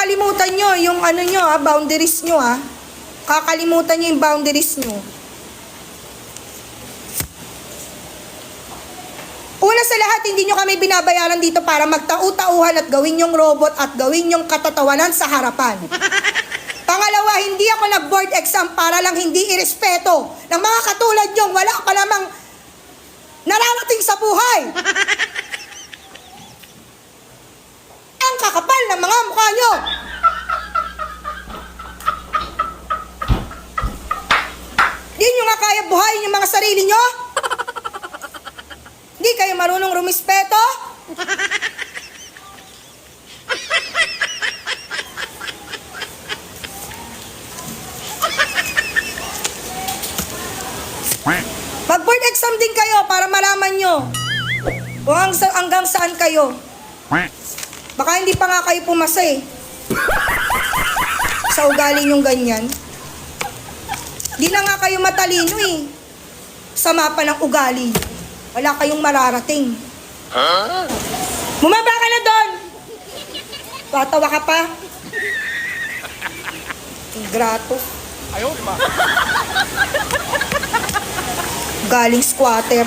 kakalimutan nyo yung ano nyo boundaries nyo Kakalimutan nyo yung boundaries nyo. Una sa lahat, hindi nyo kami binabayaran dito para magtau-tauhan at gawin yung robot at gawin yung katatawanan sa harapan. Pangalawa, hindi ako nag-board exam para lang hindi irespeto ng mga katulad nyong wala pa namang nararating sa buhay. Ang kakapal ng mga mukha nyo. Di nyo nga kaya buhayin yung mga sarili nyo? Di kayo marunong rumispeto? Mag-board exam din kayo para malaman nyo kung hanggang saan kayo. Baka hindi pa nga kayo pumasa sa ugali nyong ganyan. Di na nga kayo matalino sa mapa ng ugali. Wala kayong mararating. Bumaba ka na doon! Tatawa ka pa? Ingrato. Ayaw, ma. Galing squatter.